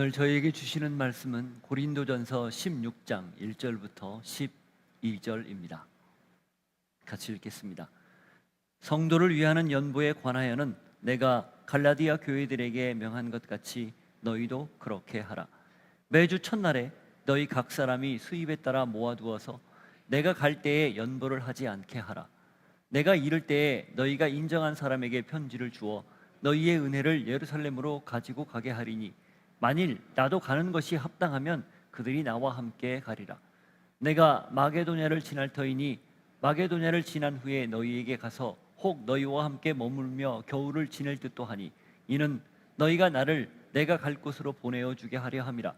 오늘 저희에게 주시는 말씀은 고린도전서 16장 1절부터 12절입니다. 같이 읽겠습니다. 성도를 위하는 연보에 관하여는 내가 갈라디아 교회들에게 명한 것 같이 너희도 그렇게 하라. 매주 첫날에 너희 각 사람이 수입에 따라 모아두어서 내가 갈 때에 연보를 하지 않게 하라. 내가 이를 때에 너희가 인정한 사람에게 편지를 주어 너희의 은혜를 예루살렘으로 가지고 가게 하리니 만일 나도 가는 것이 합당하면 그들이 나와 함께 가리라. 내가 마게도냐를 지날 터이니 마게도냐를 지난 후에 너희에게 가서 혹 너희와 함께 머물며 겨울을 지낼 듯도 하니 이는 너희가 나를 내가 갈 곳으로 보내어 주게 하려 함이라.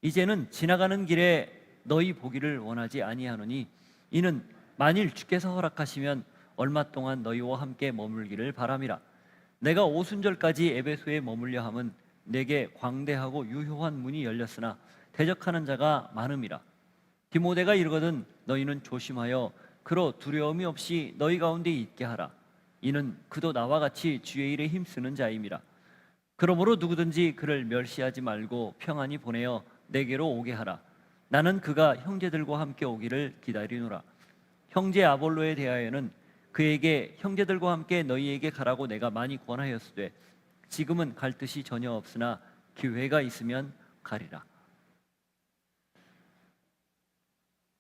이제는 지나가는 길에 너희 보기를 원하지 아니하노니 이는 만일 주께서 허락하시면 얼마 동안 너희와 함께 머물기를 바람이라. 내가 오순절까지 에베소에 머물려 함은 내게 광대하고 유효한 문이 열렸으나 대적하는 자가 많음이라. 디모데가 이르거든 너희는 조심하여 그로 두려움이 없이 너희 가운데 있게 하라. 이는 그도 나와 같이 주의 일에 힘쓰는 자임이라. 그러므로 누구든지 그를 멸시하지 말고 평안히 보내어 내게로 오게 하라. 나는 그가 형제들과 함께 오기를 기다리노라. 형제 아볼로에 대하여는 그에게 형제들과 함께 너희에게 가라고 내가 많이 권하였으되 지금은 갈 뜻이 전혀 없으나 기회가 있으면 가리라.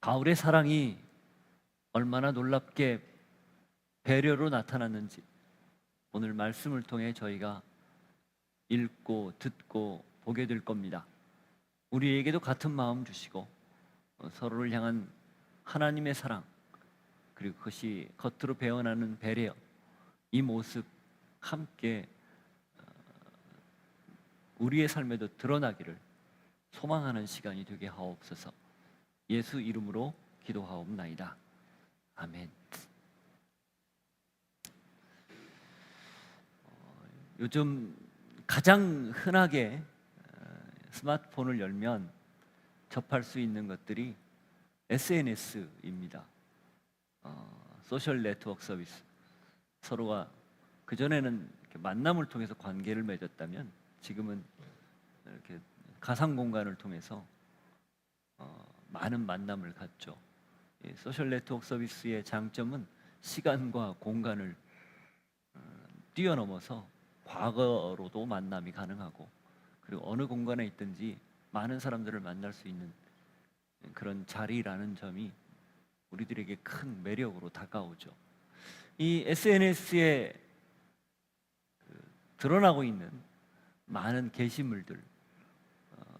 바울의 사랑이 얼마나 놀랍게 배려로 나타났는지 오늘 말씀을 통해 저희가 읽고 듣고 보게 될 겁니다. 우리에게도 같은 마음 주시고 서로를 향한 하나님의 사랑, 그리고 그것이 겉으로 배어나는 배려, 이 모습 함께 우리의 삶에도 드러나기를 소망하는 시간이 되게 하옵소서. 예수 이름으로 기도하옵나이다. 아멘. 요즘 가장 흔하게 스마트폰을 열면 접할 수 있는 것들이 SNS입니다. 소셜 네트워크 서비스. 서로가 그전에는 만남을 통해서 관계를 맺었다면 지금은 이렇게 가상 공간을 통해서 많은 만남을 갖죠. 소셜 네트워크 서비스의 장점은 시간과 공간을 뛰어넘어서 과거로도 만남이 가능하고, 그리고 어느 공간에 있든지 많은 사람들을 만날 수 있는 그런 자리라는 점이 우리들에게 큰 매력으로 다가오죠. 이 SNS에 드러나고 있는 많은 게시물들,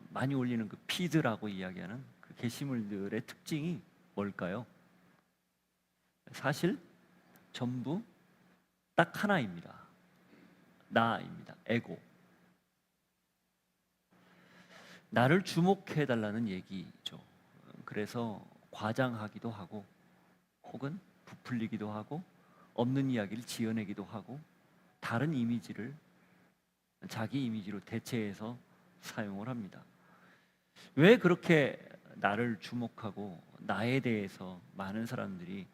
많이 올리는 그 피드라고 이야기하는 그 게시물들의 특징이 뭘까요? 사실 전부 딱 하나입니다. 나입니다. 에고. 나를 주목해 달라는 얘기죠. 그래서 과장하기도 하고 혹은 부풀리기도 하고 없는 이야기를 지어내기도 하고 다른 이미지를 자기 이미지로 대체해서 사용을 합니다. 왜 그렇게 나를 주목하고 나에 대해서 많은 사람들이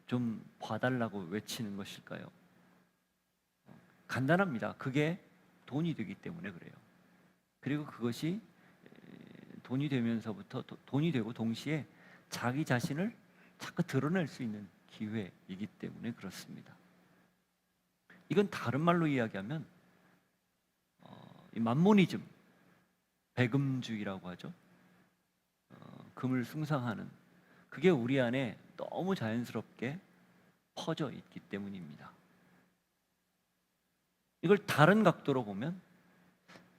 좀 봐달라고 외치는 것일까요? 간단합니다. 그게 돈이 되기 때문에 그래요. 그리고 그것이 돈이 되면서부터 돈이 되고 동시에 자기 자신을 자꾸 드러낼 수 있는 기회이기 때문에 그렇습니다. 이건 다른 말로 이야기하면 이 맘모니즘, 배금주의라고 하죠. 금을 숭상하는, 그게 우리 안에 너무 자연스럽게 퍼져 있기 때문입니다. 이걸 다른 각도로 보면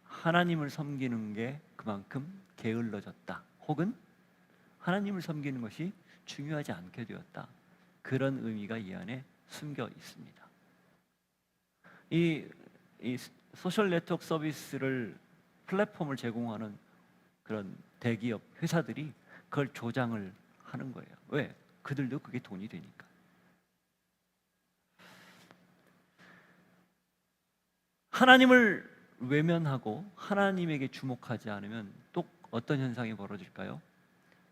하나님을 섬기는 게 그만큼 게을러졌다, 혹은 하나님을 섬기는 것이 중요하지 않게 되었다, 그런 의미가 이 안에 숨겨 있습니다. 이 소셜 네트워크 서비스를, 플랫폼을 제공하는 그런 대기업 회사들이 그걸 조장을 하는 거예요. 왜? 그들도 그게 돈이 되니까. 하나님을 외면하고 하나님에게 주목하지 않으면 또 어떤 현상이 벌어질까요?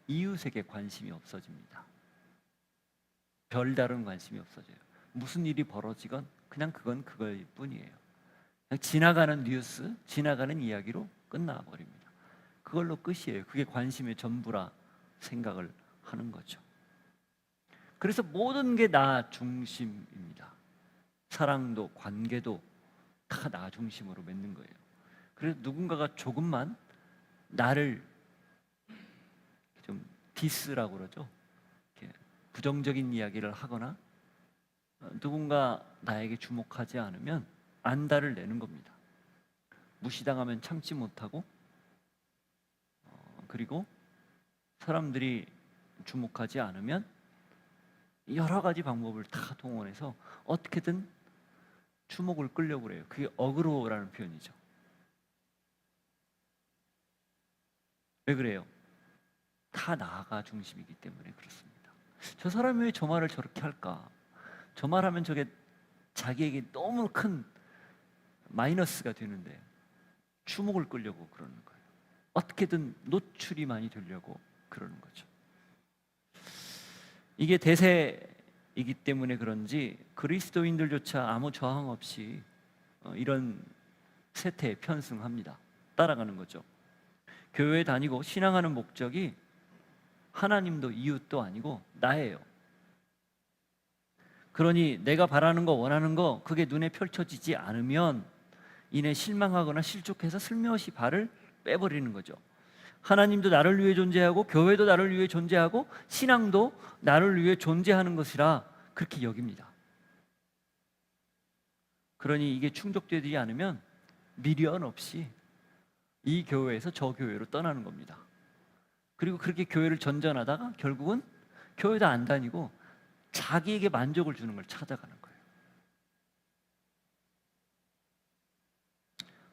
이웃에게 관심이 없어집니다. 별다른 관심이 없어져요. 무슨 일이 벌어지건 그냥 그건 그걸 뿐이에요. 그냥 지나가는 뉴스, 지나가는 이야기로 끝나버립니다. 그걸로 끝이에요. 그게 관심의 전부라 생각을 하는 거죠. 그래서 모든 게 나 중심입니다. 사랑도 관계도 다 나 중심으로 맺는 거예요. 그래서 누군가가 조금만 나를 좀 디스라고 그러죠. 이렇게 부정적인 이야기를 하거나 누군가 나에게 주목하지 않으면 안달을 내는 겁니다. 무시당하면 참지 못하고 그리고 사람들이 주목하지 않으면 여러 가지 방법을 다 동원해서 어떻게든 주목을 끌려고 그래요. 그게 어그로라는 표현이죠. 왜 그래요? 다 나가 중심이기 때문에 그렇습니다. 저 사람이 왜 저 말을 저렇게 할까? 저 말하면 저게 자기에게 너무 큰 마이너스가 되는데 주목을 끌려고 그러는 거예요. 어떻게든 노출이 많이 되려고 그러는 거죠. 이게 대세이기 때문에 그런지 그리스도인들조차 아무 저항 없이 이런 세태에 편승합니다. 따라가는 거죠. 교회에 다니고 신앙하는 목적이 하나님도 이웃도 아니고 나예요. 그러니 내가 바라는 거 원하는 거 그게 눈에 펼쳐지지 않으면 이내 실망하거나 실족해서 슬며시 발을 빼버리는 거죠. 하나님도 나를 위해 존재하고 교회도 나를 위해 존재하고 신앙도 나를 위해 존재하는 것이라 그렇게 여깁니다. 그러니 이게 충족되지 않으면 미련 없이 이 교회에서 저 교회로 떠나는 겁니다. 그리고 그렇게 교회를 전전하다가 결국은 교회도 안 다니고 자기에게 만족을 주는 걸 찾아가는 거예요.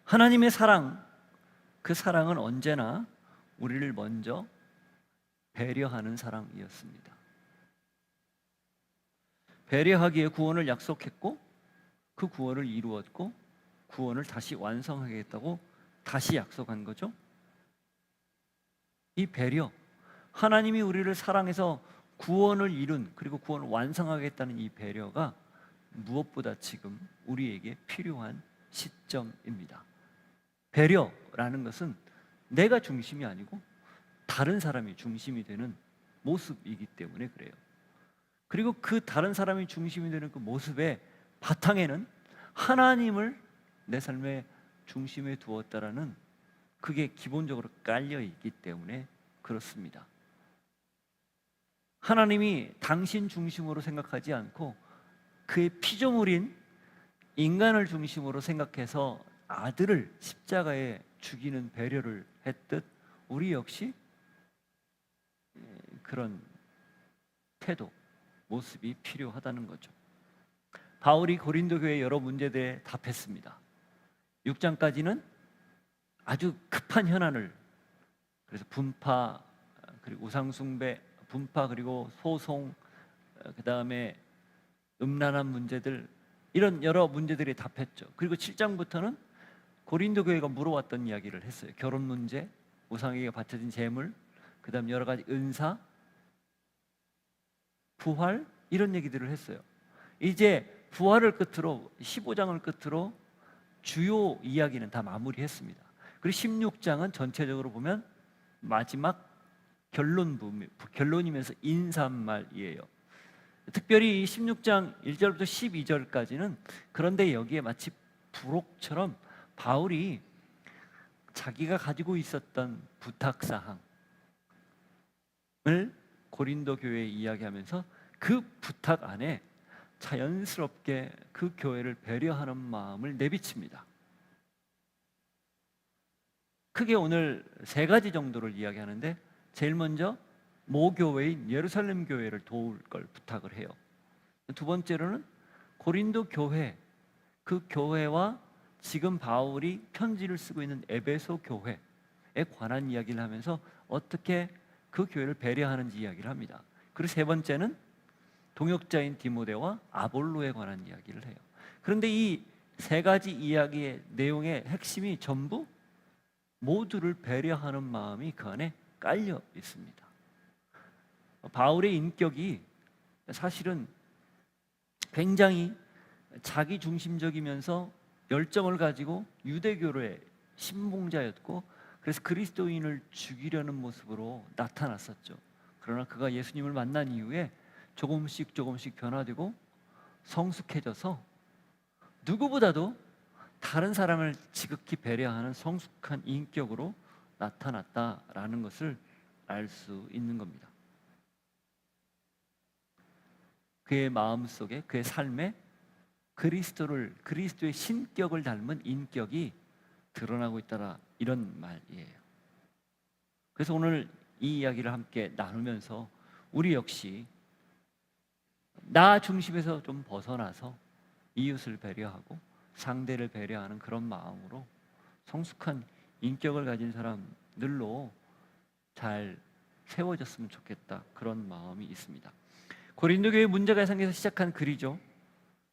하나님의 사랑, 그 사랑은 언제나 우리를 먼저 배려하는 사랑이었습니다. 배려하기에 구원을 약속했고 그 구원을 이루었고 구원을 다시 완성하겠다고 다시 약속한 거죠. 이 배려, 하나님이 우리를 사랑해서 구원을 이룬 그리고 구원을 완성하겠다는 이 배려가 무엇보다 지금 우리에게 필요한 시점입니다. 배려라는 것은 내가 중심이 아니고 다른 사람이 중심이 되는 모습이기 때문에 그래요. 그리고 그 다른 사람이 중심이 되는 그 모습의 바탕에는 하나님을 내 삶의 중심에 두었다라는 그게 기본적으로 깔려 있기 때문에 그렇습니다. 하나님이 당신 중심으로 생각하지 않고 그의 피조물인 인간을 중심으로 생각해서 아들을 십자가에 죽이는 배려를 했듯 우리 역시 그런 태도, 모습이 필요하다는 거죠. 바울이 고린도 교회 여러 문제들에 답했습니다. 6장까지는 아주 급한 현안을, 그래서 분파 그리고 우상숭배, 분파 그리고 소송, 그 다음에 음란한 문제들, 이런 여러 문제들에 답했죠. 그리고 7장부터는 고린도 교회가 물어왔던 이야기를 했어요. 결혼 문제, 우상에게 바쳐진 재물, 그 다음 여러 가지 은사, 부활, 이런 얘기들을 했어요. 이제 부활을 끝으로 15장을 끝으로 주요 이야기는 다 마무리했습니다. 그리고 16장은 전체적으로 보면 마지막 결론이면서 인사말이에요. 특별히 16장 1절부터 12절까지는 그런데 여기에 마치 부록처럼 바울이 자기가 가지고 있었던 부탁사항을 고린도 교회에 이야기하면서 그 부탁 안에 자연스럽게 그 교회를 배려하는 마음을 내비칩니다. 크게 오늘 세 가지 정도를 이야기하는데 제일 먼저 모교회인 예루살렘 교회를 도울 걸 부탁을 해요. 두 번째로는 고린도 교회, 그 교회와 지금 바울이 편지를 쓰고 있는 에베소 교회에 관한 이야기를 하면서 어떻게 그 교회를 배려하는지 이야기를 합니다. 그리고 세 번째는 동역자인 디모데와 아볼로에 관한 이야기를 해요. 그런데 이 세 가지 이야기의 내용의 핵심이 전부 모두를 배려하는 마음이 그 안에 깔려 있습니다. 바울의 인격이 사실은 굉장히 자기 중심적이면서 열정을 가지고 유대교의 신봉자였고 그래서 그리스도인을 죽이려는 모습으로 나타났었죠. 그러나 그가 예수님을 만난 이후에 조금씩 조금씩 변화되고 성숙해져서 누구보다도 다른 사람을 지극히 배려하는 성숙한 인격으로 나타났다라는 것을 알 수 있는 겁니다. 그의 마음속에, 그의 삶에 그리스도의 신격을 닮은 인격이 드러나고 있다라, 이런 말이에요. 그래서 오늘 이 이야기를 함께 나누면서 우리 역시 나 중심에서 좀 벗어나서 이웃을 배려하고 상대를 배려하는 그런 마음으로 성숙한 인격을 가진 사람들로 잘 세워졌으면 좋겠다, 그런 마음이 있습니다. 고린도 교회 문제가 생겨서 시작한 글이죠.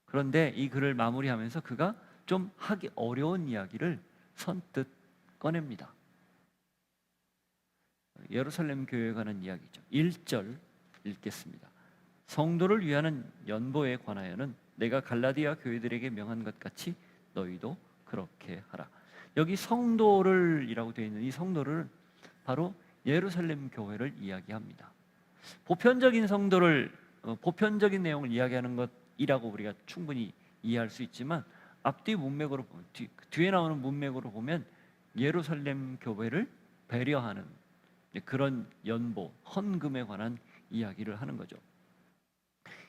그런데 이 글을 마무리하면서 그가 좀 하기 어려운 이야기를 선뜻 꺼냅니다. 예루살렘 교회에 관한 이야기죠. 1절 읽겠습니다. 성도를 위하는 연보에 관하여는 내가 갈라디아 교회들에게 명한 것 같이 너희도 그렇게 하라. 여기 성도를 이라고 되어 있는 이 성도를 바로 예루살렘 교회를 이야기합니다. 보편적인 성도를 보편적인 내용을 이야기하는 것이라고 우리가 충분히 이해할 수 있지만 앞뒤 문맥으로 뒤에 나오는 문맥으로 보면 예루살렘 교회를 배려하는 그런 연보, 헌금에 관한 이야기를 하는 거죠.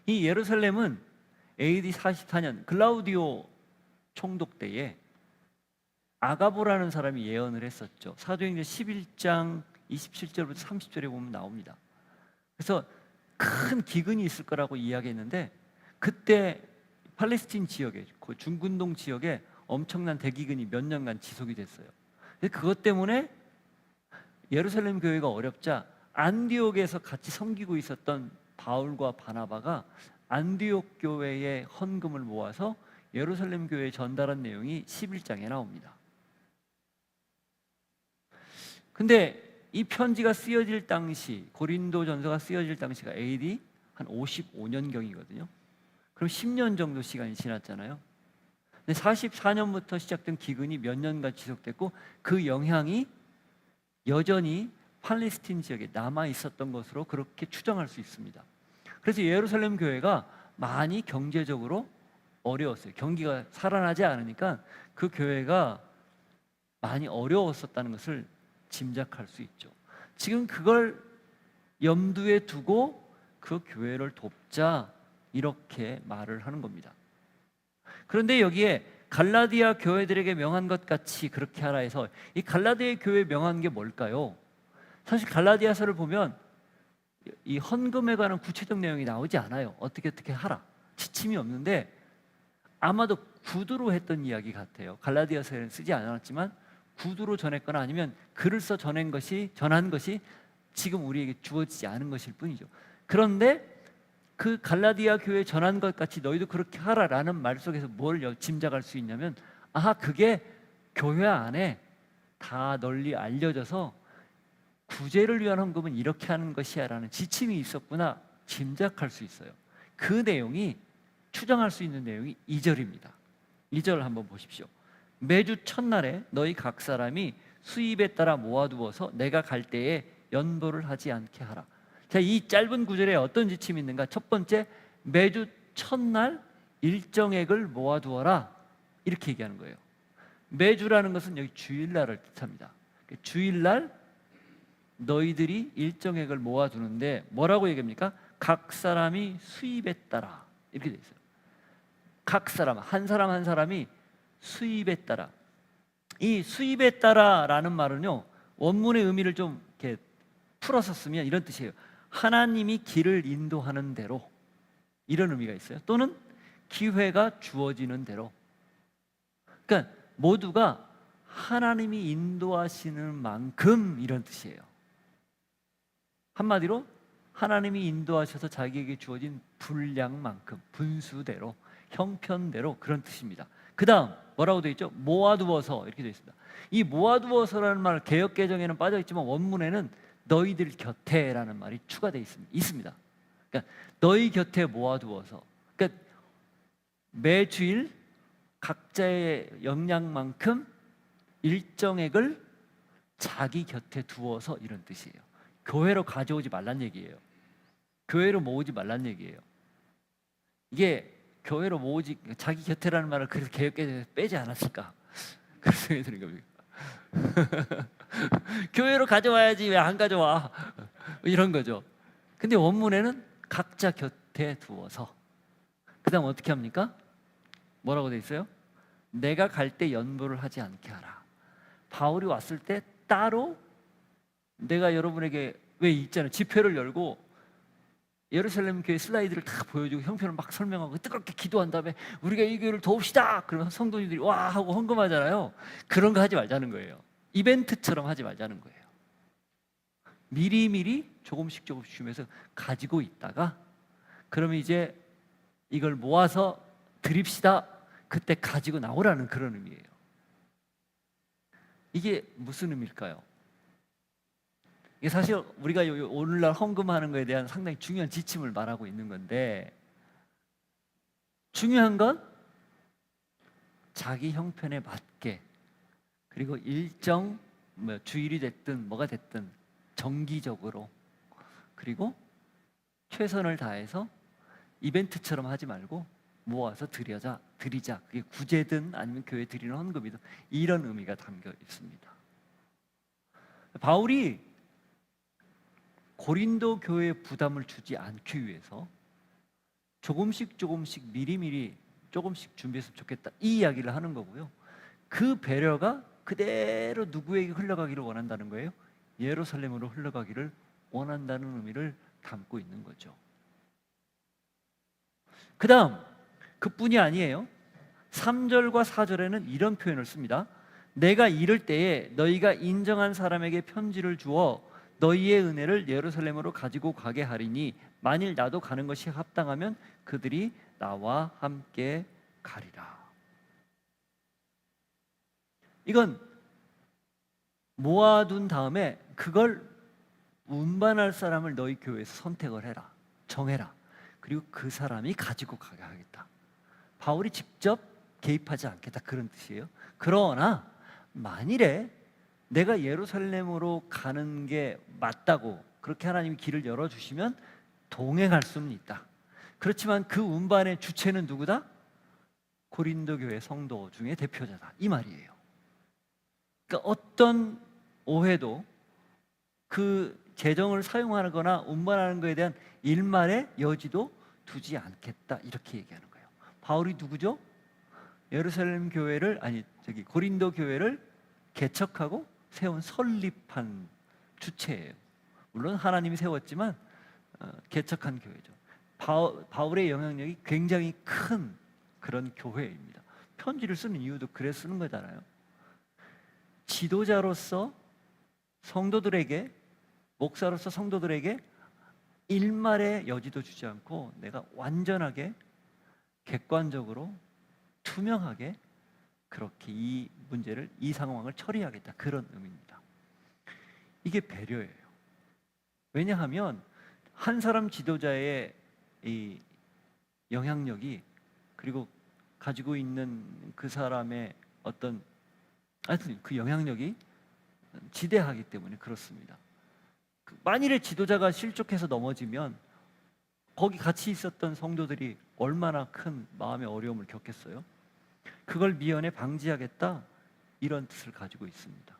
이 예루살렘은 AD 44년 글라우디오 총독 때에 아가보라는 사람이 예언을 했었죠. 사도행전 11장 27절부터 30절에 보면 나옵니다. 그래서 큰 기근이 있을 거라고 이야기했는데 그때 팔레스틴 지역에, 그 중근동 지역에 엄청난 대기근이 몇 년간 지속이 됐어요. 그것 때문에 예루살렘 교회가 어렵자 안디옥에서 같이 섬기고 있었던 바울과 바나바가 안디옥 교회의 헌금을 모아서 예루살렘 교회에 전달한 내용이 11장에 나옵니다. 근데 이 편지가 쓰여질 당시, 고린도 전서가 쓰여질 당시가 AD 한 55년경이거든요. 그럼 10년 정도 시간이 지났잖아요. 근데 44년부터 시작된 기근이 몇 년간 지속됐고 그 영향이 여전히 팔레스틴 지역에 남아 있었던 것으로 그렇게 추정할 수 있습니다. 그래서 예루살렘 교회가 많이 경제적으로 어려웠어요. 경기가 살아나지 않으니까 그 교회가 많이 어려웠었다는 것을 짐작할 수 있죠. 지금 그걸 염두에 두고 그 교회를 돕자, 이렇게 말을 하는 겁니다. 그런데 여기에 갈라디아 교회들에게 명한 것 같이 그렇게 하라 해서 이 갈라디아 교회에 명한 게 뭘까요? 사실 갈라디아서를 보면 이 헌금에 관한 구체적 내용이 나오지 않아요. 어떻게 하라, 지침이 없는데 아마도 구두로 했던 이야기 같아요. 갈라디아서에는 쓰지 않았지만 구두로 전했거나 아니면 글을 써 전한 것이 지금 우리에게 주어지지 않은 것일 뿐이죠. 그런데 그 갈라디아 교회에 전한 것 같이 너희도 그렇게 하라라는 말 속에서 뭘 짐작할 수 있냐면, 아하, 그게 교회 안에 다 널리 알려져서 구제를 위한 헌금은 이렇게 하는 것이야 라는 지침이 있었구나 짐작할 수 있어요. 그 내용이, 추정할 수 있는 내용이 2절입니다. 2절 한번 보십시오. 매주 첫날에 너희 각 사람이 수입에 따라 모아두어서 내가 갈 때에 연보를 하지 않게 하라. 자, 이 짧은 구절에 어떤 지침이 있는가? 첫 번째, 매주 첫날 일정액을 모아두어라, 이렇게 얘기하는 거예요. 매주라는 것은 여기 주일날을 뜻합니다. 주일날 너희들이 일정액을 모아두는데 뭐라고 얘기합니까? 각 사람이 수입에 따라, 이렇게 돼 있어요. 각 사람, 한 사람 한 사람이 수입에 따라. 이 수입에 따라라는 말은요, 원문의 의미를 좀 이렇게 풀어서 쓰면 이런 뜻이에요. 하나님이 길을 인도하는 대로, 이런 의미가 있어요. 또는 기회가 주어지는 대로. 그러니까 모두가 하나님이 인도하시는 만큼, 이런 뜻이에요. 한마디로 하나님이 인도하셔서 자기에게 주어진 분량만큼, 분수대로, 형편대로, 그런 뜻입니다. 그 다음 뭐라고 되어 있죠? 모아두어서, 이렇게 되어 있습니다. 이 모아두어서라는 말 개역개정에는 빠져있지만 원문에는 너희들 곁에라는 말이 추가되어 있습니다. 그러니까 너희 곁에 모아두어서, 그러니까 매주일 각자의 역량만큼 일정액을 자기 곁에 두어서 이런 뜻이에요. 교회로 가져오지 말란 얘기예요. 교회로 모으지 말란 얘기예요. 이게 교회로 모으지, 자기 곁에라는 말을 그래서 개혁개정에서 빼지 않았을까 그런 생각이 드는 겁니다. 교회로 가져와야지 왜 안 가져와, 이런 거죠. 근데 원문에는 각자 곁에 두어서, 그 다음 어떻게 합니까? 뭐라고 돼 있어요? 내가 갈 때 연보를 하지 않게 하라. 바울이 왔을 때 따로, 내가 여러분에게 왜 있잖아요, 집회를 열고 예루살렘 교회 슬라이드를 다 보여주고 형편을 막 설명하고 뜨겁게 기도한 다음에 우리가 이 교회를 도웁시다, 그러면 성도님들이 와 하고 헌금하잖아요. 그런 거 하지 말자는 거예요. 이벤트처럼 하지 말자는 거예요. 미리미리 조금씩 주면서 가지고 있다가, 그러면 이제 이걸 모아서 드립시다, 그때 가지고 나오라는 그런 의미예요. 이게 무슨 의미일까요? 이게 사실 우리가 오늘날 헌금하는 것에 대한 상당히 중요한 지침을 말하고 있는 건데, 중요한 건 자기 형편에 맞게, 그리고 일정 주일이 됐든 뭐가 됐든 정기적으로, 그리고 최선을 다해서 이벤트처럼 하지 말고 모아서 드리자. 그게 구제든 아니면 교회 드리는 헌금이든 이런 의미가 담겨 있습니다. 바울이 고린도 교회에 부담을 주지 않기 위해서 조금씩 미리미리 조금씩 준비했으면 좋겠다, 이 이야기를 하는 거고요. 그 배려가 그대로 누구에게 흘러가기를 원한다는 거예요? 예루살렘으로 흘러가기를 원한다는 의미를 담고 있는 거죠. 그 다음, 그뿐이 아니에요. 3절과 4절에는 이런 표현을 씁니다. 내가 이를 때에 너희가 인정한 사람에게 편지를 주어 너희의 은혜를 예루살렘으로 가지고 가게 하리니 만일 나도 가는 것이 합당하면 그들이 나와 함께 가리라. 이건 모아둔 다음에 그걸 운반할 사람을 너희 교회에서 선택을 해라, 정해라. 그리고 그 사람이 가지고 가게 하겠다. 바울이 직접 개입하지 않겠다, 그런 뜻이에요. 그러나 만일에 내가 예루살렘으로 가는 게 맞다고 그렇게 하나님이 길을 열어주시면 동행할 수는 있다. 그렇지만 그 운반의 주체는 누구다? 고린도 교회 성도 중에 대표자다, 이 말이에요. 그러니까 어떤 오해도 그 재정을 사용하거나 운반하는 것에 대한 일말의 여지도 두지 않겠다, 이렇게 얘기하는 거예요. 바울이 누구죠? 예루살렘 교회를, 고린도 교회를 개척하고 세운, 설립한 주체예요. 물론 하나님이 세웠지만 개척한 교회죠. 바울의 영향력이 굉장히 큰 그런 교회입니다. 편지를 쓰는 이유도 그래서 쓰는 거잖아요. 지도자로서 성도들에게, 목사로서 성도들에게 일말의 여지도 주지 않고 내가 완전하게 객관적으로 투명하게 그렇게 이 문제를, 이 상황을 처리하겠다, 그런 의미입니다. 이게 배려예요. 왜냐하면 한 사람 지도자의 이 영향력이, 그리고 가지고 있는 그 사람의 어떤, 하여튼 그 영향력이 지대하기 때문에 그렇습니다. 만일에 지도자가 실족해서 넘어지면 거기 같이 있었던 성도들이 얼마나 큰 마음의 어려움을 겪겠어요? 그걸 미연에 방지하겠다, 이런 뜻을 가지고 있습니다.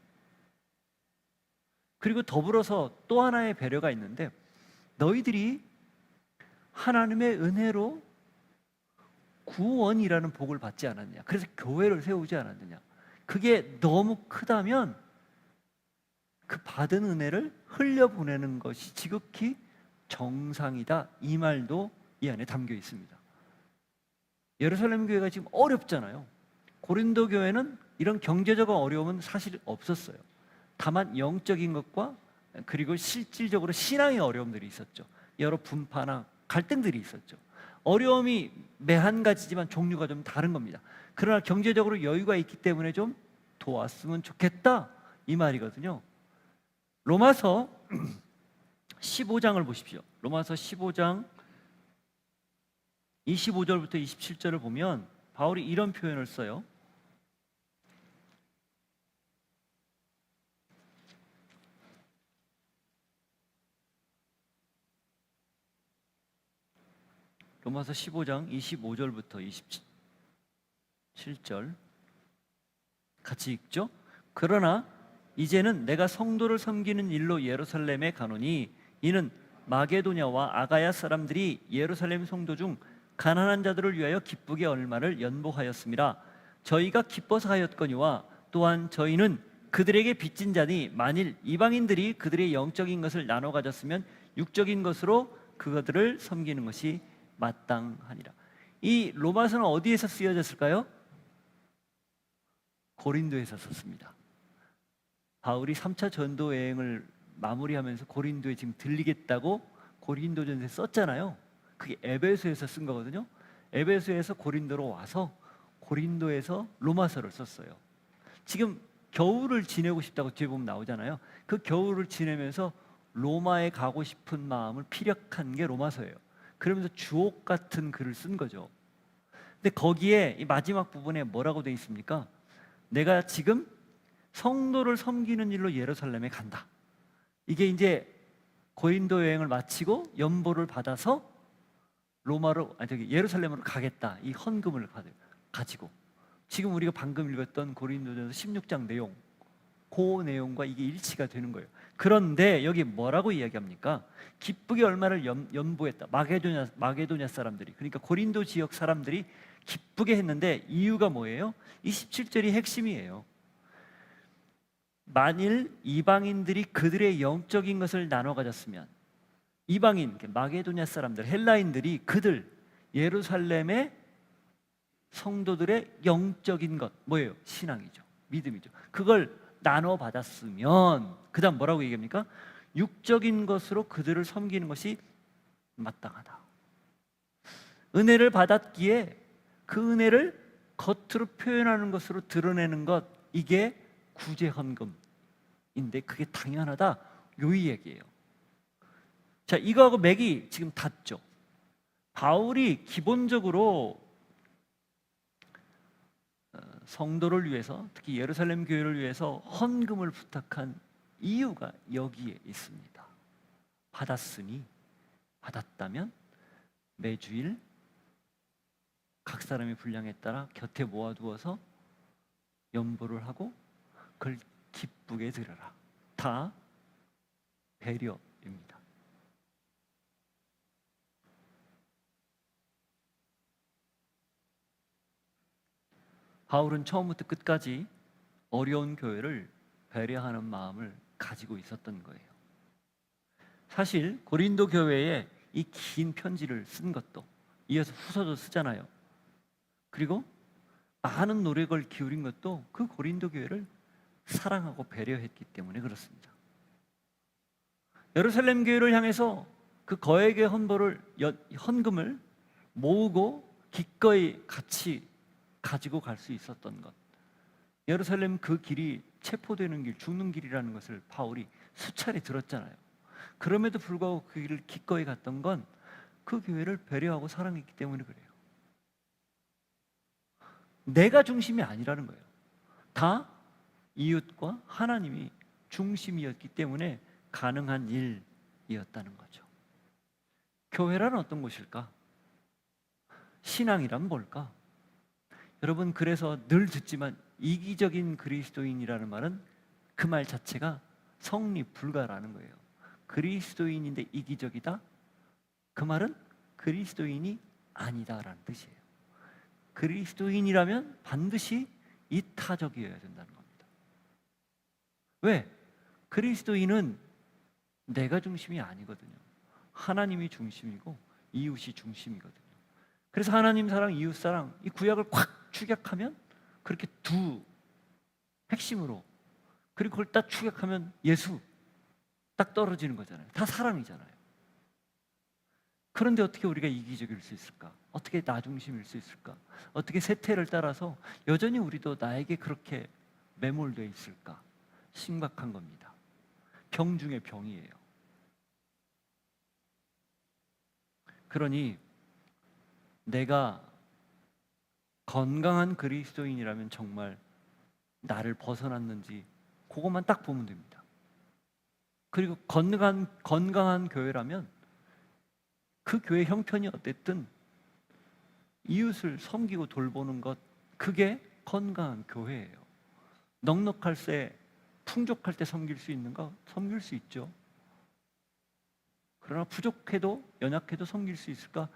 그리고 더불어서 또 하나의 배려가 있는데, 너희들이 하나님의 은혜로 구원이라는 복을 받지 않았냐, 그래서 교회를 세우지 않았느냐, 그게 너무 크다면 그 받은 은혜를 흘려보내는 것이 지극히 정상이다, 이 말도 이 안에 담겨 있습니다. 예루살렘 교회가 지금 어렵잖아요. 고린도 교회는 이런 경제적 어려움은 사실 없었어요. 다만 영적인 것과 그리고 실질적으로 신앙의 어려움들이 있었죠. 여러 분파나 갈등들이 있었죠. 어려움이 매한 가지지만 종류가 좀 다른 겁니다. 그러나 경제적으로 여유가 있기 때문에 좀 도왔으면 좋겠다, 이 말이거든요. 로마서 15장을 보십시오. 로마서 15장 25절부터 27절을 보면 바울이 이런 표현을 써요. 로마서 15장 25절부터 27절 같이 읽죠. 그러나 이제는 내가 성도를 섬기는 일로 예루살렘에 가노니 이는 마게도냐와 아가야 사람들이 예루살렘 성도 중 가난한 자들을 위하여 기쁘게 얼마를 연보하였습니다. 저희가 기뻐서 하였거니와 또한 저희는 그들에게 빚진 자니 만일 이방인들이 그들의 영적인 것을 나눠 가졌으면 육적인 것으로 그들을 섬기는 것이 마땅하니라. 이 로마서는 어디에서 쓰여졌을까요? 고린도에서 썼습니다. 바울이 3차 전도 여행을 마무리하면서 고린도에 지금 들리겠다고 고린도전서에 썼잖아요. 그게 에베소에서 쓴 거거든요. 에베소에서 고린도로 와서 고린도에서 로마서를 썼어요. 지금 겨울을 지내고 싶다고 뒤에 보면 나오잖아요. 그 겨울을 지내면서 로마에 가고 싶은 마음을 피력한 게 로마서예요. 그러면서 주옥 같은 글을 쓴 거죠. 근데 거기에 이 마지막 부분에 뭐라고 돼 있습니까? 내가 지금 성도를 섬기는 일로 예루살렘에 간다. 이게 이제 고린도 여행을 마치고 연보를 받아서 예루살렘으로 가겠다. 이 헌금을 가지고 지금 우리가 방금 읽었던 고린도전서 16장 내용, 그 내용과 이게 일치가 되는 거예요. 그런데 여기 뭐라고 이야기합니까? 기쁘게 얼마를 연보했다. 마게도냐 사람들이, 그러니까 고린도 지역 사람들이 기쁘게 했는데 이유가 뭐예요? 이 17절이 핵심이에요. 만일 이방인들이 그들의 영적인 것을 나눠 가졌으면, 이방인, 마게도냐 사람들, 헬라인들이 그들 예루살렘의 성도들의 영적인 것, 뭐예요? 신앙이죠, 믿음이죠. 그걸 나눠 받았으면 그 다음 뭐라고 얘기합니까? 육적인 것으로 그들을 섬기는 것이 마땅하다. 은혜를 받았기에 그 은혜를 겉으로 표현하는 것으로 드러내는 것, 이게 구제 헌금인데 그게 당연하다, 요 얘기예요. 자, 이거하고 맥이 지금 닿죠. 바울이 기본적으로 성도를 위해서, 특히 예루살렘 교회를 위해서 헌금을 부탁한 이유가 여기에 있습니다. 받았다면 매주일 각 사람의 분량에 따라 곁에 모아두어서 연보를 하고 그걸 기쁘게 드려라. 다 배려입니다. 바울은 처음부터 끝까지 어려운 교회를 배려하는 마음을 가지고 있었던 거예요. 사실 고린도 교회에 이 긴 편지를 쓴 것도, 이어서 후서도 쓰잖아요. 그리고 많은 노력을 기울인 것도 그 고린도 교회를 사랑하고 배려했기 때문에 그렇습니다. 예루살렘 교회를 향해서 그 거액의 헌금을 모으고 기꺼이 같이 가지고 갈 수 있었던 것, 예루살렘 그 길이 체포되는 길, 죽는 길이라는 것을 바울이 수차례 들었잖아요. 그럼에도 불구하고 그 길을 기꺼이 갔던 건 그 교회를 배려하고 사랑했기 때문에 그래요. 내가 중심이 아니라는 거예요. 다 이웃과 하나님이 중심이었기 때문에 가능한 일이었다는 거죠. 교회란 어떤 곳일까? 신앙이란 뭘까? 여러분, 그래서 늘 듣지만 이기적인 그리스도인이라는 말은 그 말 자체가 성립 불가라는 거예요. 그리스도인인데 이기적이다? 그 말은 그리스도인이 아니다라는 뜻이에요. 그리스도인이라면 반드시 이타적이어야 된다는 겁니다. 왜? 그리스도인은 내가 중심이 아니거든요. 하나님이 중심이고 이웃이 중심이거든요. 그래서 하나님 사랑, 이웃 사랑, 이 구약을 콱 축약하면 그렇게 두 핵심으로, 그리고 그걸 딱 축약하면 예수 딱 떨어지는 거잖아요. 다 사랑이잖아요. 그런데 어떻게 우리가 이기적일 수 있을까? 어떻게 나 중심일 수 있을까? 어떻게 세태를 따라서 여전히 우리도 나에게 그렇게 매몰되어 있을까? 심각한 겁니다. 병 중에 병이에요. 그러니 내가 건강한 그리스도인이라면 정말 나를 벗어났는지 그것만 딱 보면 됩니다. 그리고 건강한 교회라면 그 교회 형편이 어땠든 이웃을 섬기고 돌보는 것, 그게 건강한 교회예요. 넉넉할 때, 풍족할 때 섬길 수 있는가? 섬길 수 있죠. 그러나 부족해도, 연약해도 섬길 수 있을까?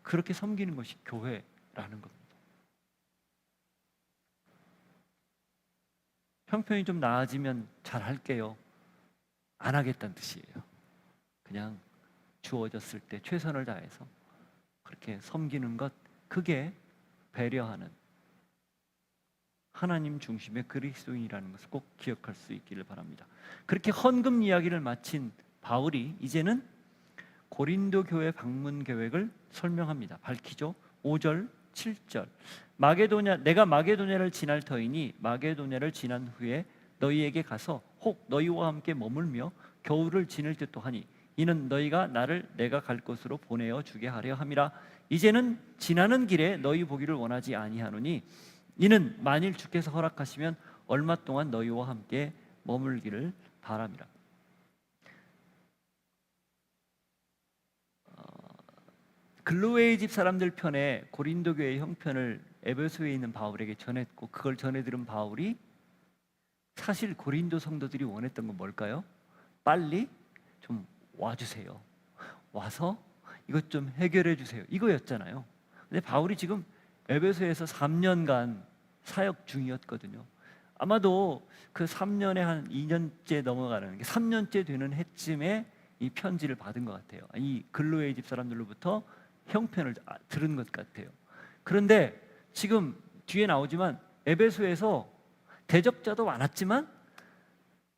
그렇게 섬기는 것이 교회라는 겁니다. 형편이 좀 나아지면 잘 할게요, 안 하겠다는 뜻이에요. 그냥 주어졌을 때 최선을 다해서 그렇게 섬기는 것, 그게 배려하는 하나님 중심의 그리스도인이라는 것을 꼭 기억할 수 있기를 바랍니다. 그렇게 헌금 이야기를 마친 바울이 이제는 고린도 교회 방문 계획을 설명합니다. 밝히죠. 5절, 7절. 내가 마게도냐를 지날 터이니 마게도냐를 지난 후에 너희에게 가서 혹 너희와 함께 머물며 겨울을 지낼 듯도 하니 이는 너희가 나를 내가 갈 곳으로 보내어 주게 하려 함이라. 이제는 지나는 길에 너희 보기를 원하지 아니하노니 이는 만일 주께서 허락하시면 얼마 동안 너희와 함께 머물기를 바람이라. 글로웨이 집 사람들 편에 고린도 교회의 형편을 에베소에 있는 바울에게 전했고, 그걸 전해 들은 바울이 사실 고린도 성도들이 원했던 건 뭘까요? 빨리 좀 와주세요, 와서 이것 좀 해결해 주세요, 이거였잖아요. 근데 바울이 지금 에베소에서 3년간 사역 중이었거든요. 아마도 그 3년에 한 2년째 넘어가는 게 3년째 되는 해쯤에 이 편지를 받은 것 같아요. 이 글로웨이 집 사람들로부터 형편을 들은 것 같아요. 그런데 지금 뒤에 나오지만 에베소에서 대적자도 많았지만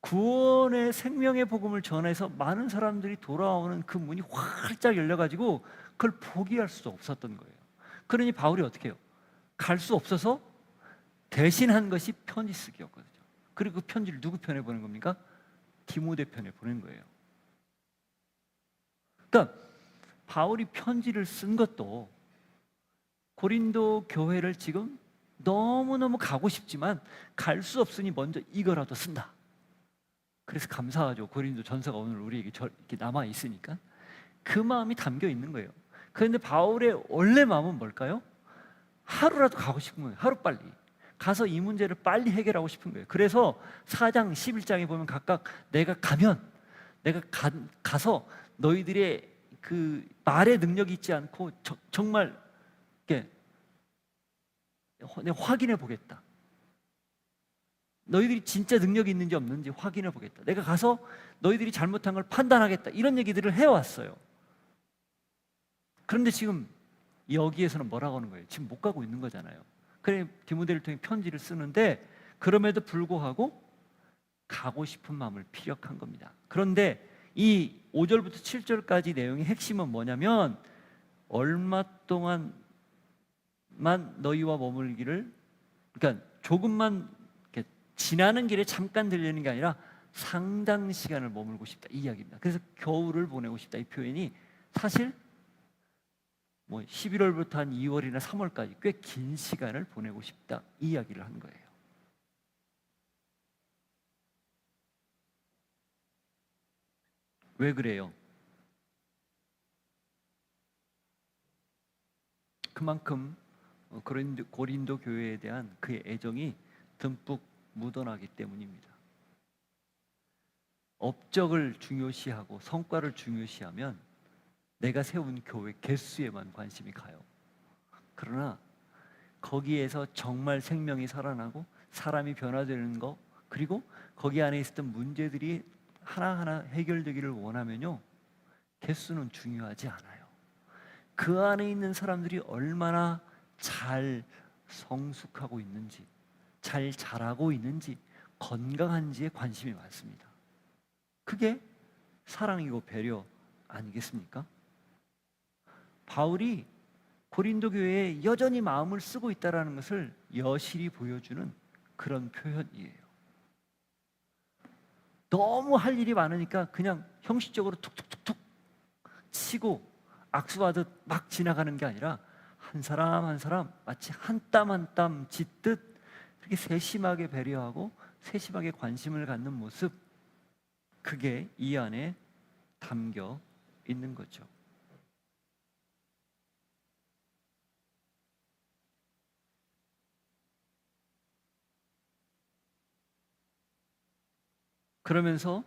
구원의 생명의 복음을 전해서 많은 사람들이 돌아오는 그 문이 활짝 열려가지고 그걸 포기할 수 없었던 거예요. 그러니 바울이 어떻게 해요? 갈 수 없어서 대신한 것이 편지 쓰기였거든요. 그리고 그 편지를 누구 편에 보낸 겁니까? 디모데 편에 보낸 거예요. 그러니까 바울이 편지를 쓴 것도 고린도 교회를 지금 너무너무 가고 싶지만 갈 수 없으니 먼저 이거라도 쓴다. 그래서 감사하죠. 고린도 전서가 오늘 우리에게 이렇게 남아 있으니까 그 마음이 담겨 있는 거예요. 그런데 바울의 원래 마음은 뭘까요? 하루라도 가고 싶은 거예요. 하루빨리 가서 이 문제를 빨리 해결하고 싶은 거예요. 그래서 4장 11장에 보면 각각 내가 가서 너희들의 그 말의 능력이 있지 않고 정말 이렇게 확인해 보겠다. 너희들이 진짜 능력이 있는지 없는지 확인해 보겠다. 내가 가서 너희들이 잘못한 걸 판단하겠다. 이런 얘기들을 해왔어요. 그런데 지금 여기에서는 뭐라고 하는 거예요? 지금 못 가고 있는 거잖아요. 그래 디모데를 통해 편지를 쓰는데 그럼에도 불구하고 가고 싶은 마음을 피력한 겁니다. 그런데 이 5절부터 7절까지 내용의 핵심은 뭐냐면 얼마 동안만 너희와 머물기를, 그러니까 조금만 지나는 길에 잠깐 들리는 게 아니라 상당 시간을 머물고 싶다, 이 이야기입니다. 그래서 겨울을 보내고 싶다, 이 표현이 사실 11월부터 한 2월이나 3월까지 꽤 긴 시간을 보내고 싶다, 이 이야기를 한 거예요. 왜 그래요? 그만큼 고린도 교회에 대한 그의 애정이 듬뿍 묻어나기 때문입니다. 업적을 중요시하고 성과를 중요시하면 내가 세운 교회 개수에만 관심이 가요. 그러나 거기에서 정말 생명이 살아나고 사람이 변화되는 거, 그리고 거기 안에 있었던 문제들이 하나하나 해결되기를 원하면요, 개수는 중요하지 않아요. 그 안에 있는 사람들이 얼마나 잘 성숙하고 있는지, 잘 자라고 있는지, 건강한지에 관심이 많습니다. 그게 사랑이고 배려 아니겠습니까? 바울이 고린도 교회에 여전히 마음을 쓰고 있다는 것을 여실히 보여주는 그런 표현이에요. 너무 할 일이 많으니까 그냥 형식적으로 툭툭툭툭 치고 악수하듯 막 지나가는 게 아니라 한 사람 한 사람 마치 한 땀 한 땀 짓듯 그렇게 세심하게 배려하고 세심하게 관심을 갖는 모습, 그게 이 안에 담겨 있는 거죠. 그러면서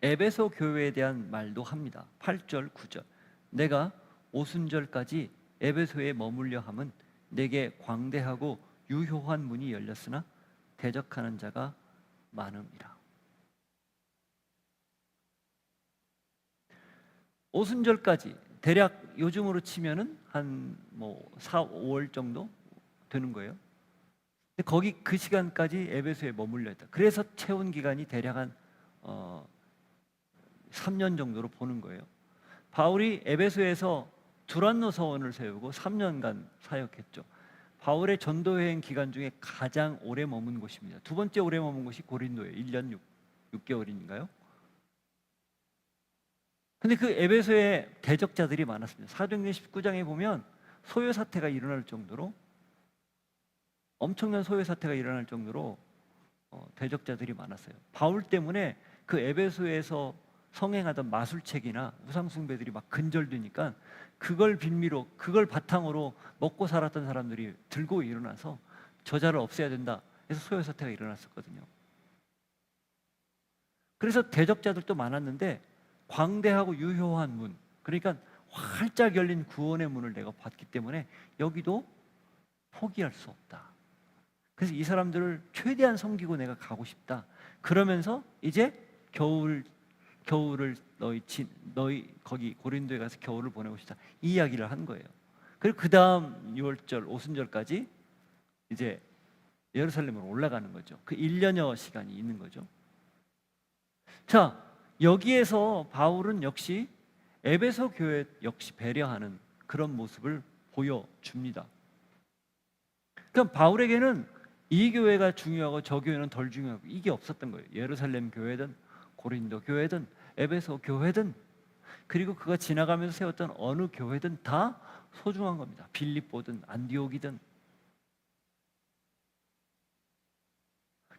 에베소 교회에 대한 말도 합니다. 8절, 9절. 내가 오순절까지 에베소에 머물려 함은 내게 광대하고 유효한 문이 열렸으나 대적하는 자가 많음이라. 오순절까지 대략 요즘으로 치면은 한 4, 5월 정도 되는 거예요. 근데 거기 그 시간까지 에베소에 머물려 있다. 그래서 채운 기간이 대략 한 3년 정도로 보는 거예요. 바울이 에베소에서 두란노 서원을 세우고 3년간 사역했죠. 바울의 전도 여행 기간 중에 가장 오래 머문 곳입니다. 두 번째 오래 머문 곳이 고린도예요. 1년 6개월인가요? 근데 그 에베소에 대적자들이 많았습니다. 사도행전 19장에 보면 소요 사태가 일어날 정도로, 엄청난 소요 사태가 일어날 정도로 대적자들이 많았어요. 바울 때문에 그 에베소에서 성행하던 마술책이나 우상숭배들이 막 근절되니까 그걸 빌미로, 그걸 바탕으로 먹고 살았던 사람들이 들고 일어나서 저자를 없애야 된다 해서 소요 사태가 일어났었거든요. 그래서 대적자들도 많았는데 광대하고 유효한 문, 그러니까 활짝 열린 구원의 문을 내가 봤기 때문에 여기도 포기할 수 없다. 그래서 이 사람들을 최대한 섬기고 내가 가고 싶다. 그러면서 이제 겨울을 너희 거기 고린도에 가서 겨울을 보내고 싶다. 이 이야기를 한 거예요. 그리고 그 다음 6월절 오순절까지 이제 예루살렘으로 올라가는 거죠. 그 1년여 시간이 있는 거죠. 자, 여기에서 바울은 역시 에베소 교회 역시 배려하는 그런 모습을 보여줍니다. 그러니까 바울에게는 이 교회가 중요하고 저 교회는 덜 중요하고 이게 없었던 거예요. 예루살렘 교회든 고린도 교회든 에베소 교회든, 그리고 그가 지나가면서 세웠던 어느 교회든 다 소중한 겁니다. 빌립보든 안디옥이든.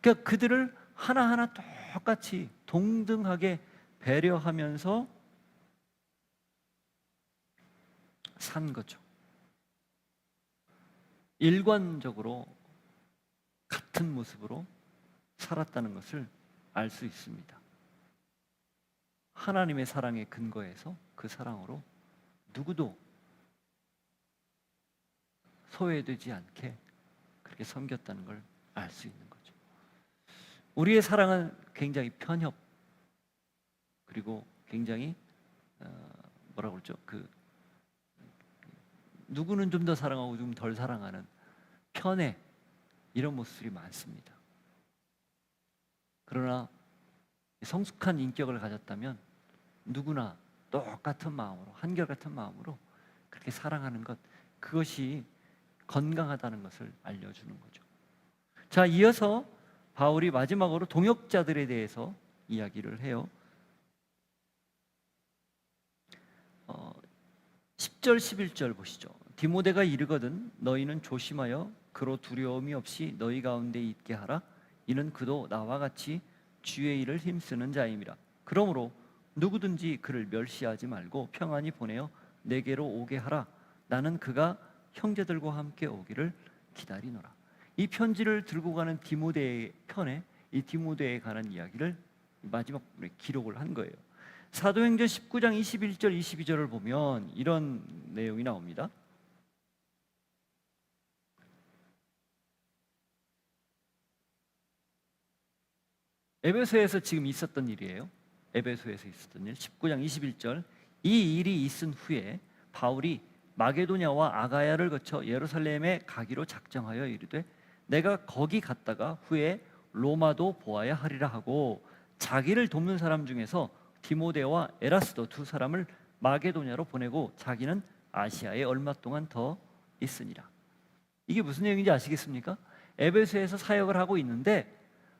그러니까 그들을 하나하나 똑같이 동등하게 배려하면서 산 거죠. 일관적으로 같은 모습으로 살았다는 것을 알 수 있습니다. 하나님의 사랑에 근거해서 그 사랑으로 누구도 소외되지 않게 그렇게 섬겼다는 걸 알 수 있는 거죠. 우리의 사랑은 굉장히 편협, 그리고 굉장히 뭐라고 그러죠? 누구는 좀 더 사랑하고 좀 덜 사랑하는 편애, 이런 모습이 많습니다. 그러나 성숙한 인격을 가졌다면 누구나 똑같은 마음으로, 한결같은 마음으로 그렇게 사랑하는 것, 그것이 건강하다는 것을 알려주는 거죠. 자, 이어서 바울이 마지막으로 동역자들에 대해서 이야기를 해요. 10절 11절 보시죠. 디모데가 이르거든 너희는 조심하여 그로 두려움이 없이 너희 가운데 있게 하라. 이는 그도 나와 같이 주의 일을 힘쓰는 자임이라. 그러므로 누구든지 그를 멸시하지 말고 평안히 보내어 내게로 오게 하라. 나는 그가 형제들과 함께 오기를 기다리노라. 이 편지를 들고 가는 디모데의 편에 이 디모데에 관한 이야기를 마지막 기록을 한 거예요. 사도행전 19장 21절 22절을 보면 이런 내용이 나옵니다. 에베소에서 지금 있었던 일이에요. 에베소에서 있었던 일. 19장 21절. 이 일이 있은 후에 바울이 마게도냐와 아가야를 거쳐 예루살렘에 가기로 작정하여 이르되 내가 거기 갔다가 후에 로마도 보아야 하리라 하고 자기를 돕는 사람 중에서 디모데와 에라스도 두 사람을 마게도냐로 보내고 자기는 아시아에 얼마 동안 더 있으니라. 이게 무슨 내용인지 아시겠습니까? 에베소에서 사역을 하고 있는데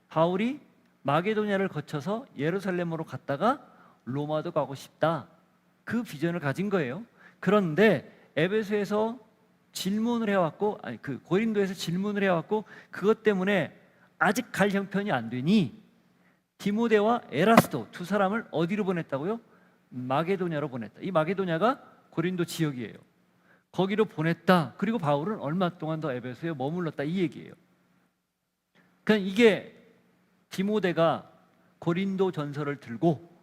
바울이 마게도냐를 거쳐서 예루살렘으로 갔다가 로마도 가고 싶다, 그 비전을 가진 거예요. 그런데 에베소에서 질문을 해왔고, 그 고린도에서 질문을 해왔고 그것 때문에 아직 갈 형편이 안 되니 디모데와 에라스도 두 사람을 어디로 보냈다고요? 마게도냐로 보냈다. 이 마게도냐가 고린도 지역이에요. 거기로 보냈다. 그리고 바울은 얼마 동안 더 에베소에 머물렀다, 이 얘기예요. 그러니까 이게 디모데가 고린도 전서를 들고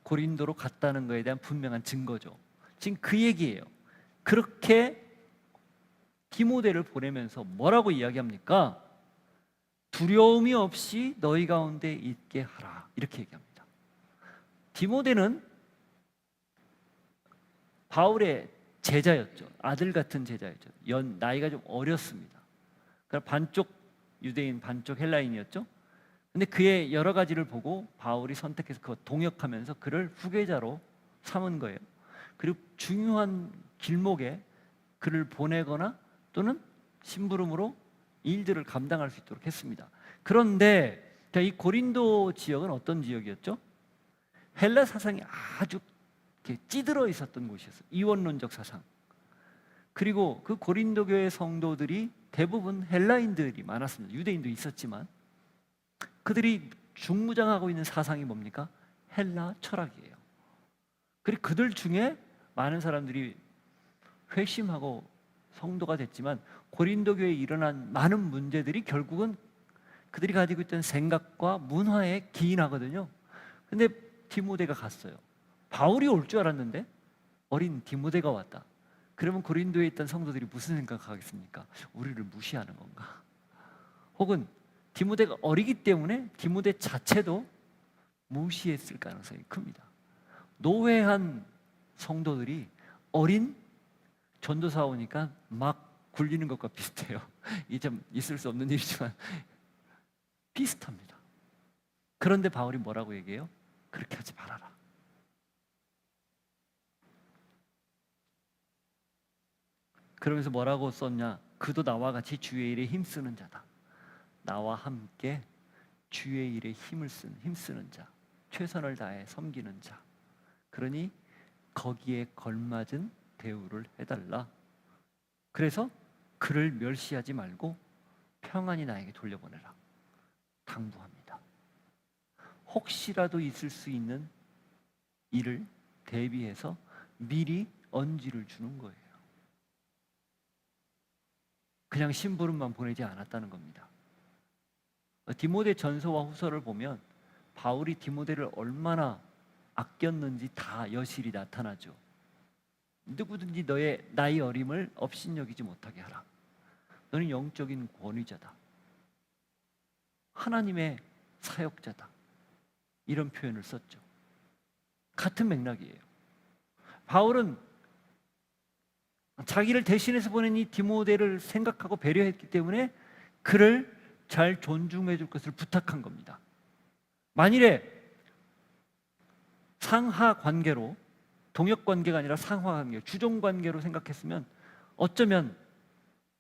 고린도로 갔다는 것에 대한 분명한 증거죠. 지금 그 얘기예요. 그렇게 디모데를 보내면서 뭐라고 이야기합니까? 두려움이 없이 너희 가운데 있게 하라, 이렇게 얘기합니다. 디모데는 바울의 제자였죠. 아들 같은 제자였죠. 나이가 좀 어렸습니다. 그러니까 반쪽 유대인 반쪽 헬라인이었죠. 근데 그의 여러 가지를 보고 바울이 선택해서 그거 동역하면서 그를 후계자로 삼은 거예요. 그리고 중요한 길목에 그를 보내거나 또는 심부름으로 일들을 감당할 수 있도록 했습니다. 그런데 이 고린도 지역은 어떤 지역이었죠? 헬라 사상이 아주 찌들어 있었던 곳이었어요. 이원론적 사상. 그리고 그 고린도 교회 성도들이 대부분 헬라인들이 많았습니다. 유대인도 있었지만 그들이 중무장하고 있는 사상이 뭡니까? 헬라 철학이에요. 그리고 그들 중에 많은 사람들이 회심하고 성도가 됐지만 고린도 교회에 일어난 많은 문제들이 결국은 그들이 가지고 있던 생각과 문화에 기인하거든요. 근데 디모데가 갔어요. 바울이 올 줄 알았는데 어린 디모데가 왔다. 그러면 고린도에 있던 성도들이 무슨 생각하겠습니까? 우리를 무시하는 건가? 혹은 디모데가 어리기 때문에 디모데 자체도 무시했을 가능성이 큽니다. 노회한 성도들이 어린 전도사 오니까 막 굴리는 것과 비슷해요. 이게 좀 있을 수 없는 일이지만 비슷합니다. 그런데 바울이 뭐라고 얘기해요? 그렇게 하지 말아라. 그러면서 뭐라고 썼냐? 그도 나와 같이 주의 일에 힘쓰는 자다. 나와 함께 주의 일에 힘쓰는 자, 최선을 다해 섬기는 자. 그러니 거기에 걸맞은 대우를 해달라. 그래서 그를 멸시하지 말고 평안히 나에게 돌려보내라. 당부합니다. 혹시라도 있을 수 있는 일을 대비해서 미리 언지를 주는 거예요. 그냥 심부름만 보내지 않았다는 겁니다. 디모데 전서와 후서를 보면 바울이 디모데를 얼마나 아꼈는지 다 여실히 나타나죠. 누구든지 너의 나이 어림을 업신여기지 못하게 하라. 너는 영적인 권위자다. 하나님의 사역자다. 이런 표현을 썼죠. 같은 맥락이에요. 바울은 자기를 대신해서 보낸 이 디모데를 생각하고 배려했기 때문에 그를 잘 존중해 줄 것을 부탁한 겁니다. 만일에 상하 관계로, 동역 관계가 아니라 상하 관계, 주종 관계로 생각했으면 어쩌면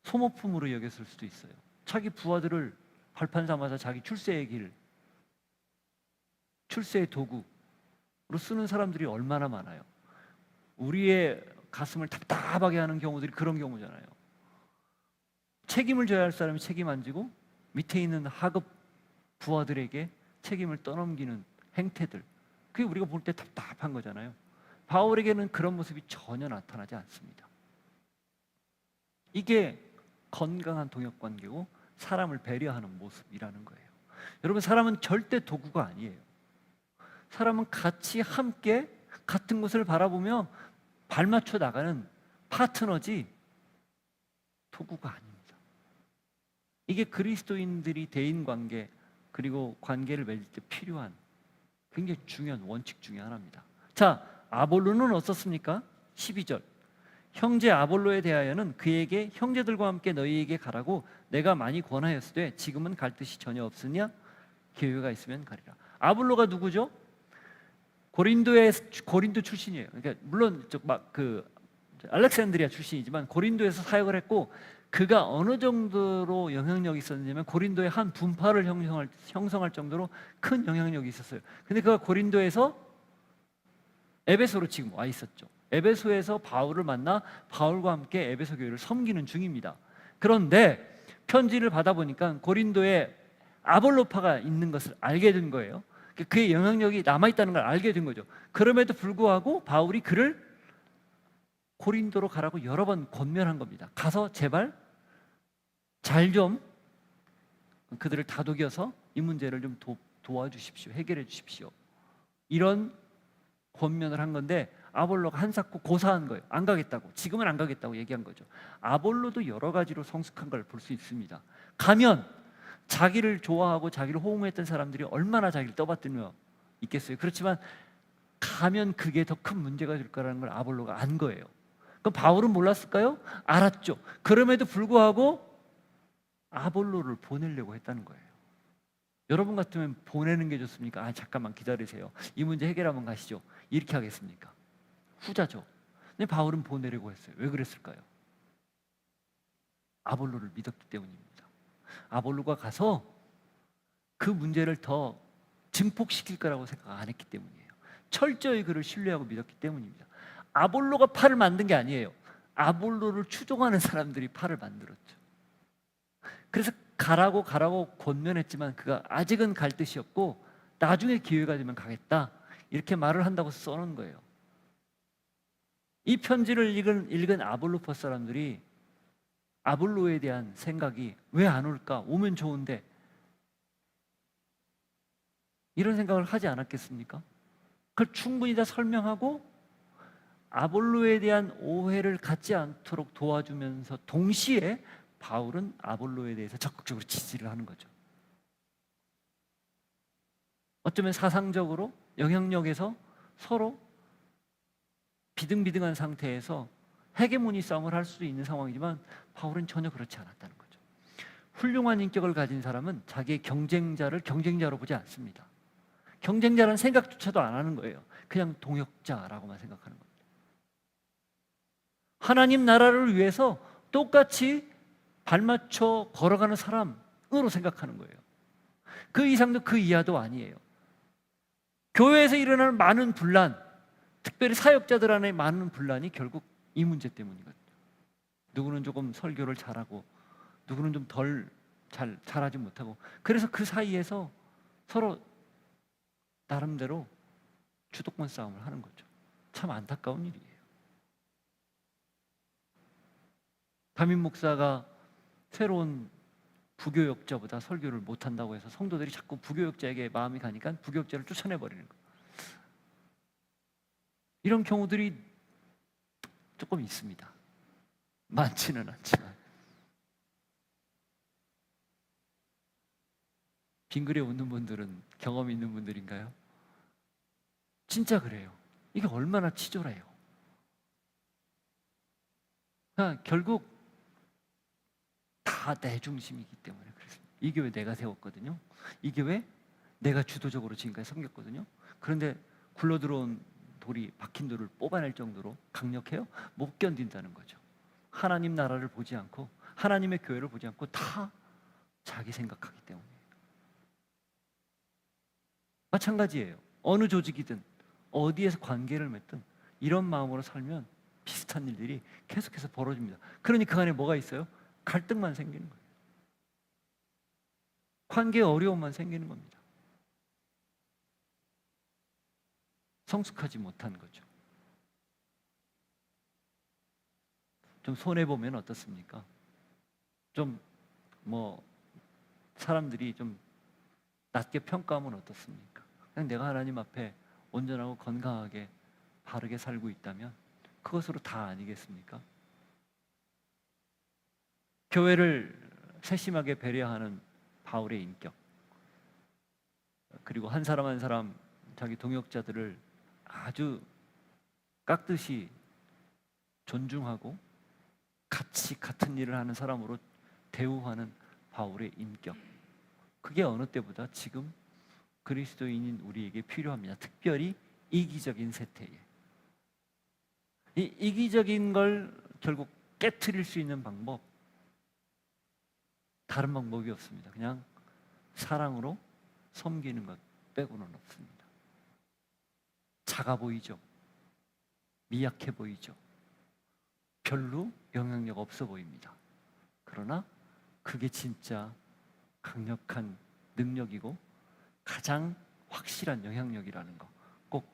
소모품으로 여겼을 수도 있어요. 자기 부하들을 발판 삼아서 자기 출세의 길, 출세의 도구로 쓰는 사람들이 얼마나 많아요. 우리의 가슴을 답답하게 하는 경우들이 그런 경우잖아요. 책임을 져야 할 사람이 책임 안 지고 밑에 있는 하급 부하들에게 책임을 떠넘기는 행태들, 그게 우리가 볼 때 답답한 거잖아요. 바울에게는 그런 모습이 전혀 나타나지 않습니다. 이게 건강한 동역관계고 사람을 배려하는 모습이라는 거예요. 여러분, 사람은 절대 도구가 아니에요. 사람은 같이 함께 같은 곳을 바라보며 발맞춰 나가는 파트너지 도구가 아닙니다. 이게 그리스도인들이 대인관계 그리고 관계를 맺을 때 필요한 굉장히 중요한 원칙 중에 하나입니다. 자, 아볼로는 어떻습니까? 12절 형제 아볼로에 대하여는 그에게 형제들과 함께 너희에게 가라고 내가 많이 권하였으되 지금은 갈 뜻이 전혀 없으냐? 기회가 있으면 가리라. 아볼로가 누구죠? 고린도 출신이에요. 그러니까 물론 알렉산드리아 출신이지만 고린도에서 사역을 했고, 그가 어느 정도로 영향력이 있었냐면 고린도의 한 분파를 형성할 정도로 큰 영향력이 있었어요. 근데 그가 고린도에서 에베소로 지금 와 있었죠. 에베소에서 바울을 만나 바울과 함께 에베소 교회를 섬기는 중입니다. 그런데 편지를 받아보니까 고린도에 아볼로파가 있는 것을 알게 된 거예요. 그의 영향력이 남아있다는 걸 알게 된 거죠. 그럼에도 불구하고 바울이 그를 고린도로 가라고 여러 번 권면한 겁니다. 가서 제발 잘 좀 그들을 다독여서 이 문제를 좀 도와주십시오. 해결해 주십시오. 이런 권면을 한 건데 아볼로가 한사코 고사한 거예요. 안 가겠다고. 지금은 안 가겠다고 얘기한 거죠. 아볼로도 여러 가지로 성숙한 걸 볼 수 있습니다. 가면 자기를 좋아하고 자기를 호응했던 사람들이 얼마나 자기를 떠받들며 있겠어요. 그렇지만 가면 그게 더 큰 문제가 될 거라는 걸 아볼로가 안 거예요. 그럼 바울은 몰랐을까요? 알았죠. 그럼에도 불구하고 아볼로를 보내려고 했다는 거예요. 여러분 같으면 보내는 게 좋습니까? 아, 잠깐만 기다리세요. 이 문제 해결하면 가시죠. 이렇게 하겠습니까? 후자죠. 근데 바울은 보내려고 했어요. 왜 그랬을까요? 아볼로를 믿었기 때문입니다. 아볼로가 가서 그 문제를 더 증폭시킬 거라고 생각 안 했기 때문이에요. 철저히 그를 신뢰하고 믿었기 때문입니다. 아볼로가 팔을 만든 게 아니에요. 아볼로를 추종하는 사람들이 팔을 만들었죠. 그래서 가라고 권면했지만 그가 아직은 갈 뜻이 없고 나중에 기회가 되면 가겠다 이렇게 말을 한다고 써놓은 거예요. 이 편지를 읽은 아볼로포 사람들이 아볼로에 대한 생각이 왜 안 올까? 오면 좋은데 이런 생각을 하지 않았겠습니까? 그걸 충분히 다 설명하고 아볼로에 대한 오해를 갖지 않도록 도와주면서 동시에 바울은 아볼로에 대해서 적극적으로 지지를 하는 거죠. 어쩌면 사상적으로 영향력에서 서로 비등비등한 상태에서 헤게모니 싸움을 할 수도 있는 상황이지만 바울은 전혀 그렇지 않았다는 거죠. 훌륭한 인격을 가진 사람은 자기의 경쟁자를 경쟁자로 보지 않습니다. 경쟁자라는 생각조차도 안 하는 거예요. 그냥 동역자라고만 생각하는 겁니다. 하나님 나라를 위해서 똑같이 발맞춰 걸어가는 사람으로 생각하는 거예요. 그 이상도 그 이하도 아니에요. 교회에서 일어나는 많은 분란, 특별히 사역자들 안에 많은 분란이 결국 이 문제 때문이거든요. 누구는 조금 설교를 잘하고 누구는 좀 덜 잘하지 못하고, 그래서 그 사이에서 서로 나름대로 주도권 싸움을 하는 거죠. 참 안타까운 일이에요. 담임 목사가 새로운 부교역자보다 설교를 못한다고 해서 성도들이 자꾸 부교역자에게 마음이 가니까 부교역자를 쫓아내버리는 거예요. 이런 경우들이 조금 있습니다. 많지는 않지만. 빙그레 웃는 분들은 경험이 있는 분들인가요? 진짜 그래요. 이게 얼마나 치졸해요. 그러니까 결국 다 내 중심이기 때문에 그렇습니다. 이 교회 내가 세웠거든요. 이 교회 내가 주도적으로 지금까지 섬겼거든요. 그런데 굴러들어온 돌이 박힌 돌을 뽑아낼 정도로 강력해요? 못 견딘다는 거죠. 하나님 나라를 보지 않고 하나님의 교회를 보지 않고 다 자기 생각하기 때문이에요. 마찬가지예요. 어느 조직이든 어디에서 관계를 맺든 이런 마음으로 살면 비슷한 일들이 계속해서 벌어집니다. 그러니 그 안에 뭐가 있어요? 갈등만 생기는 거예요. 관계에 어려움만 생기는 겁니다. 성숙하지 못한 거죠. 좀 손해보면 어떻습니까? 좀 사람들이 좀 낮게 평가하면 어떻습니까? 그냥 내가 하나님 앞에 온전하고 건강하게 바르게 살고 있다면 그것으로 다 아니겠습니까? 교회를 세심하게 배려하는 바울의 인격, 그리고 한 사람 한 사람 자기 동역자들을 아주 깍듯이 존중하고 같이 같은 일을 하는 사람으로 대우하는 바울의 인격, 그게 어느 때보다 지금 그리스도인인 우리에게 필요합니다. 특별히 이기적인 세태에. 이 이기적인 걸 결국 깨트릴 수 있는 방법, 다른 방법이 없습니다. 그냥 사랑으로 섬기는 것 빼고는 없습니다. 작아 보이죠? 미약해 보이죠? 별로 영향력 없어 보입니다. 그러나 그게 진짜 강력한 능력이고 가장 확실한 영향력이라는 거 꼭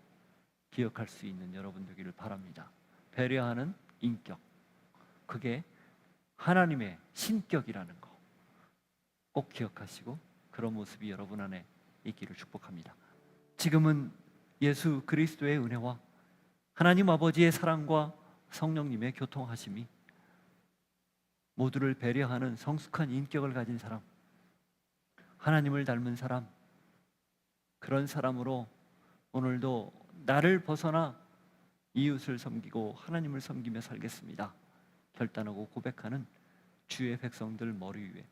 기억할 수 있는 여러분 되기를 바랍니다. 배려하는 인격, 그게 하나님의 신격이라는 거 꼭 기억하시고 그런 모습이 여러분 안에 있기를 축복합니다. 지금은 예수 그리스도의 은혜와 하나님 아버지의 사랑과 성령님의 교통하심이 모두를 배려하는 성숙한 인격을 가진 사람, 하나님을 닮은 사람, 그런 사람으로 오늘도 나를 벗어나 이웃을 섬기고 하나님을 섬기며 살겠습니다 결단하고 고백하는 주의 백성들 머리 위에,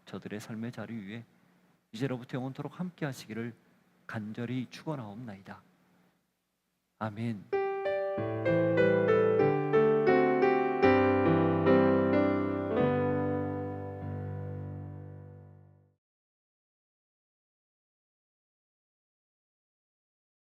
저들의 삶의 자리 위에 이제로부터 영원토록 함께 하시기를 간절히 축원하옵나이다. 아멘.